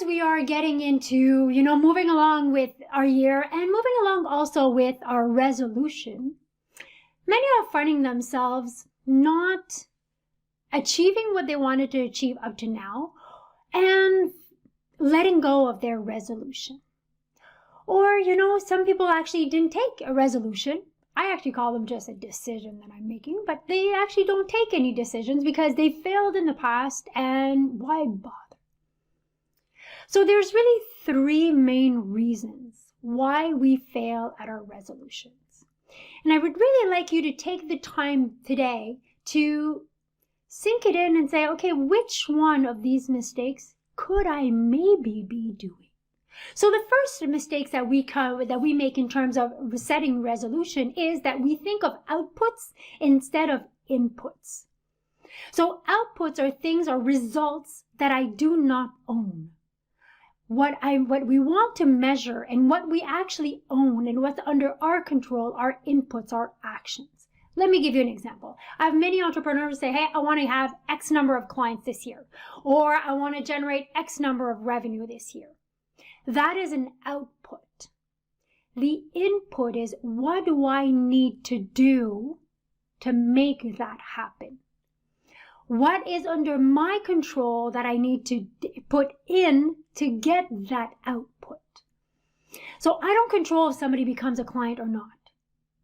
as we are getting into, moving along with our year and moving along also with our resolution, many are finding themselves not achieving what they wanted to achieve up to now and letting go of their resolution. Or, some people actually didn't take a resolution. I actually call them just a decision that I'm making, but they actually don't take any decisions because they failed in the past, and why bother? So there's really three main reasons why we fail at our resolutions. And I would really like you to take the time today to sink it in and say, okay, which one of these mistakes could I maybe be doing? So the first mistakes that we make in terms of setting resolution is that we think of outputs instead of inputs. So outputs are things or results that I do not own. What we want to measure and what we actually own and what's under our control are inputs, our actions. Let me give you an example. I have many entrepreneurs say, hey, I want to have X number of clients this year, or I want to generate X number of revenue this year. That is an output. The input is, what do I need to do to make that happen? What is under my control that I need to put in to get that output? So I don't control if somebody becomes a client or not.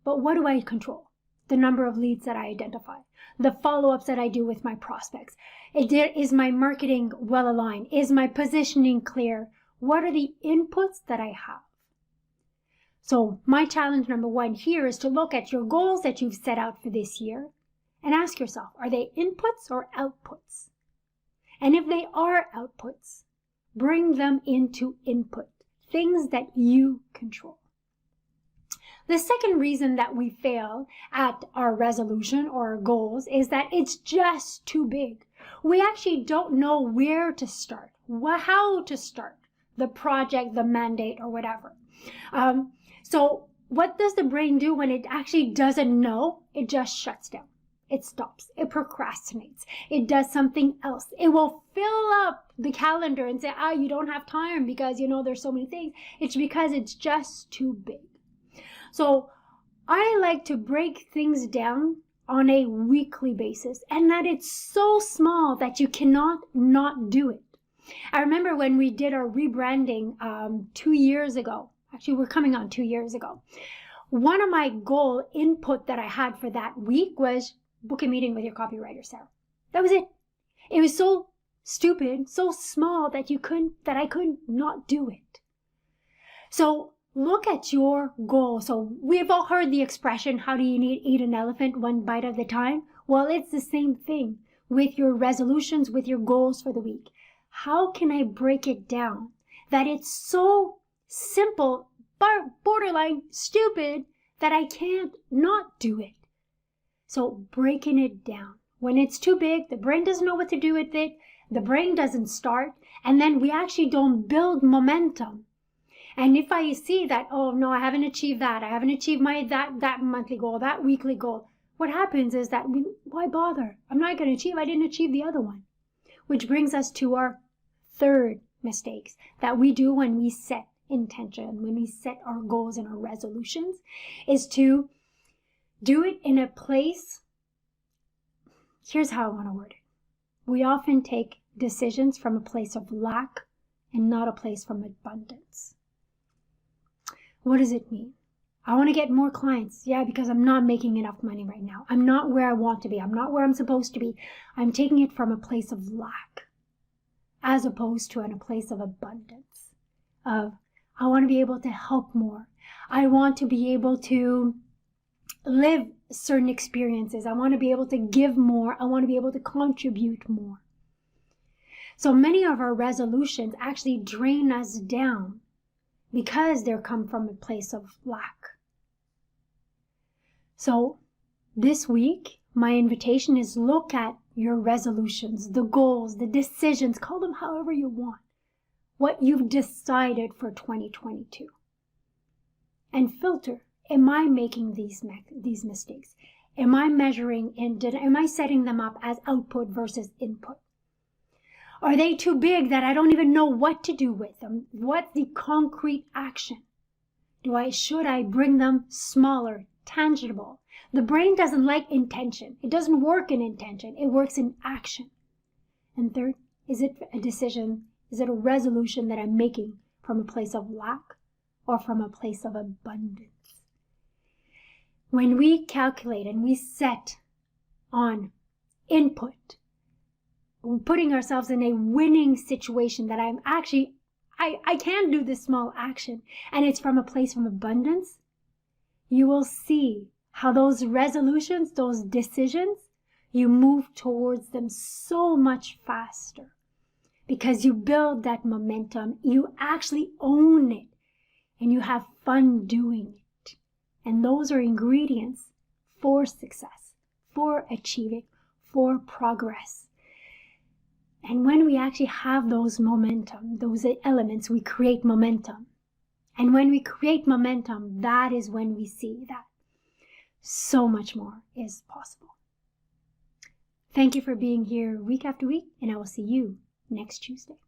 But what do I control? The number of leads that I identify, the follow-ups that I do with my prospects. Is my marketing well aligned? Is my positioning clear? What are the inputs that I have? So my challenge number one here is to look at your goals that you've set out for this year and ask yourself, are they inputs or outputs? And if they are outputs, bring them into input, things that you control. The second reason that we fail at our resolution or our goals is that it's just too big. We actually don't know where to start, how to start the project, the mandate, or whatever. So what does the brain do when it actually doesn't know? It just shuts down. It stops. It procrastinates. It does something else. It will fill up the calendar and say, you don't have time because, there's so many things. It's because it's just too big. So I like to break things down on a weekly basis, and that it's so small that you cannot not do it. I remember when we did our rebranding 2 years ago. Actually, we're coming on 2 years ago. One of my goal input that I had for that week was book a meeting with your copywriter, Sarah. That was it. It was so stupid, so small that I couldn't not do it. So look at your goal. So we've all heard the expression, how do you eat an elephant one bite at a time? Well, it's the same thing with your resolutions, with your goals for the week. How can I break it down that it's so simple, borderline stupid, that I can't not do it? So breaking it down. When it's too big, the brain doesn't know what to do with it. The brain doesn't start, and then we actually don't build momentum. And if I see that, oh no, I haven't achieved that, I haven't achieved that monthly goal, that weekly goal, what happens is that why bother? I'm not going to achieve. I didn't achieve the other one. Which brings us to our third mistakes that we do when we set intention, when we set our goals and our resolutions, is to do it in a place. Here's how I want to word it. We often take decisions from a place of lack and not a place from abundance. What does it mean? I want to get more clients. Yeah, because I'm not making enough money right now. I'm not where I want to be. I'm not where I'm supposed to be. I'm taking it from a place of lack as opposed to in a place of abundance. I want to be able to help more. I want to be able to live certain experiences. I want to be able to give more. I want to be able to contribute more. So many of our resolutions actually drain us down because they come from a place of lack. So this week, my invitation is look at your resolutions, the goals, the decisions, call them however you want, what you've decided for 2022. And filter, am I making these mistakes? Am I measuring and am I setting them up as output versus input? Are they too big that I don't even know what to do with them? What's the concrete action? Should I bring them smaller, tangible? The brain doesn't like intention. It doesn't work in intention. It works in action. And third, is it a decision? Is it a resolution that I'm making from a place of lack or from a place of abundance? When we calculate and we set on input, putting ourselves in a winning situation that I can do this small action, and it's from a place of abundance, you will see how those resolutions, those decisions, you move towards them so much faster because you build that momentum. You actually own it and you have fun doing it. And those are ingredients for success, for achieving, for progress. And when we actually have those momentum, those elements, we create momentum. And when we create momentum, that is when we see that so much more is possible. Thank you for being here week after week, and I will see you next Tuesday.